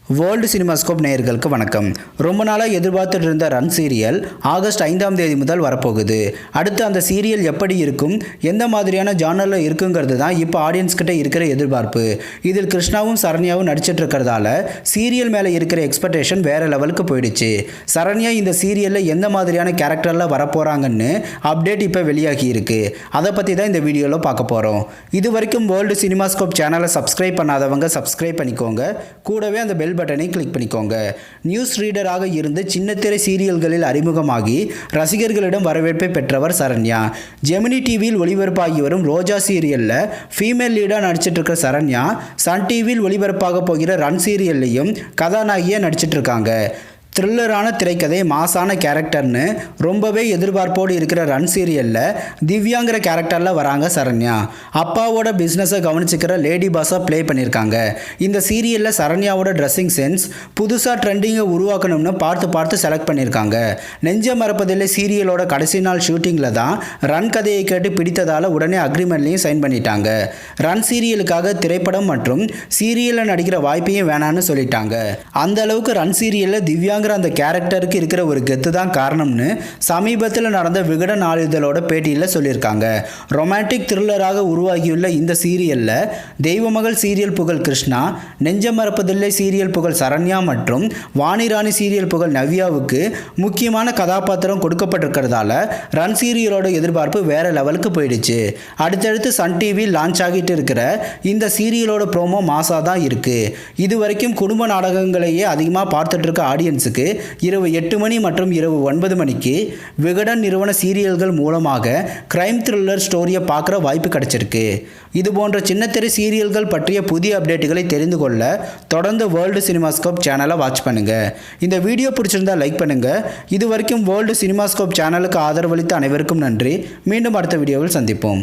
World cinemascope நேயர்களுக்கு வணக்கம். ரொம்ப நாளாக எதிர்பார்த்துட்டு இருந்த ரன் சீரியல் ஆகஸ்ட் 5ஆம் தேதி முதல் வரப்போகுது. அடுத்து அந்த சீரியல் எப்படி இருக்கும், எந்த மாதிரியான ஜானரில் இருக்குங்கிறது தான் இப்போ ஆடியன்ஸ் கிட்ட இருக்கிற எதிர்பார்ப்பு. இதில் கிருஷ்ணாவும் சரண்யாவும் நடிச்சிட்டு இருக்கிறதால சீரியல் மேலே இருக்கிற எக்ஸ்பெக்டேஷன் வேற லெவலுக்கு போயிடுச்சு. சரண்யா இந்த சீரியலில் எந்த மாதிரியான கேரக்டரில் வரப்போகிறாங்கன்னு அப்டேட் இப்போ வெளியாகி இருக்கு. அதை பற்றி தான் இந்த வீடியோவில் பார்க்க போகிறோம். இது வரைக்கும் வேர்ல்டு சினிமாஸ்கோப் சேனலை சப்ஸ்கிரைப் பண்ணாதவங்க சப்ஸ்கிரைப் பண்ணிக்கோங்க. கூடவே அந்த பெல் பட்டனை கிளிக் பண்ணிக்கோங்க. நியூஸ் ரீடராக இருந்து சின்னத்திரை சீரியல்களில் அறிமுகமாகி ரசிகர்களிடம் வரவேற்பை பெற்றவர் சரண்யா. ஜெமினி டிவியில் ஒளிபரப்பாகி வரும் ரோஜா சீரியலில் ஃபீமேல் லீடாக நடிச்சிட்டு இருக்க சரண்யா சன் டிவியில் ஒளிபரப்பாக போகிற ரன் சீரியல்லையும் கதாநாயகியாக நடிச்சிட்டு இருக்காங்க. த்ரில்லரான திரைக்கதை, மாசான கேரக்டர்னு ரொம்பவே எதிர்பார்ப்போடு இருக்கிற ரன் சீரியலில் திவ்யாங்கிற கேரக்டரில் வராங்க சரண்யா. அப்பாவோட பிஸ்னஸை கவனிச்சிக்கிற லேடி பாஸாக ப்ளே பண்ணியிருக்காங்க. இந்த சீரியலில் சரண்யாவோட ட்ரெஸ்ஸிங் சென்ஸ் புதுசாக ட்ரெண்டிங்கை உருவாக்கணும்னு பார்த்து செலக்ட் பண்ணியிருக்காங்க. நெஞ்ச மறப்பதில்லை சீரியலோட கடைசி நாள் ஷூட்டிங்கில் தான் ரன் கதையை கேட்டு பிடித்ததால் உடனே அக்ரிமெண்ட்லையும் சைன் பண்ணிட்டாங்க. ரன் சீரியலுக்காக திரைப்படம் மற்றும் சீரியலில் நடிக்கிற வாய்ப்பையும் வேணான்னு சொல்லிட்டாங்க. அந்த அளவுக்கு ரன் சீரியலில் திவ்யா அந்த கேரக்டருக்கு இருக்கிற ஒரு கெத்து தான் காரணம்னு சமீபத்தில் நடந்த விகடன் நாளிதழோட பேட்டியில் சொல்லியிருக்காங்க. ரொமான்டிக் த்ரில்லராக உருவாகியுள்ள இந்த சீரியலில் தெய்வமகள் சீரியல் புகழ் கிருஷ்ணா, நெஞ்ச மறப்பதில்லை சீரியல் புகழ் சரண்யா மற்றும் வாணிராணி சீரியல் புகழ் நவ்யாவுக்கு முக்கியமான கதாபாத்திரம் கொடுக்கப்பட்டிருக்கிறதால ரன் சீரியலோட எதிர்பார்ப்பு வேற லெவலுக்கு போயிடுச்சு. அடுத்தடுத்து சன் டிவி லான்ச் ஆகிட்டு இருக்கிற இந்த சீரியலோட ப்ரோமோ மாசா தான் இருக்கு. இது வரைக்கும் குடும்ப நாடகங்களையே அதிகமாக பார்த்துட்டு இருக்க ஆடியன்ஸுக்கு இரவு 8 மணி மற்றும் இரவு 9 மணிக்கு விகடன் நிறுவன சீரியல்கள் மூலமாக கிரைம் த்ரில்லர் ஸ்டோரியை பார்க்குற வாய்ப்பு கிடைச்சிருக்கு. இது போன்ற சின்னத்திரை சீரியல்கள் பற்றிய புதிய அப்டேட்டுகளை தெரிந்து கொள்ள தொடர்ந்து வேர்ல்டு சினிமாஸ்கோப் சேனலை வாட்ச் பண்ணுங்க. இந்த வீடியோ பிடிச்சிருந்தா லைக் பண்ணுங்க. இது வரைக்கும் வேர்ல்டு சினிமாஸ்கோப் சேனலுக்கு ஆதரவளித்த அனைவருக்கும் நன்றி. மீண்டும் அடுத்த வீடியோவில் சந்திப்போம்.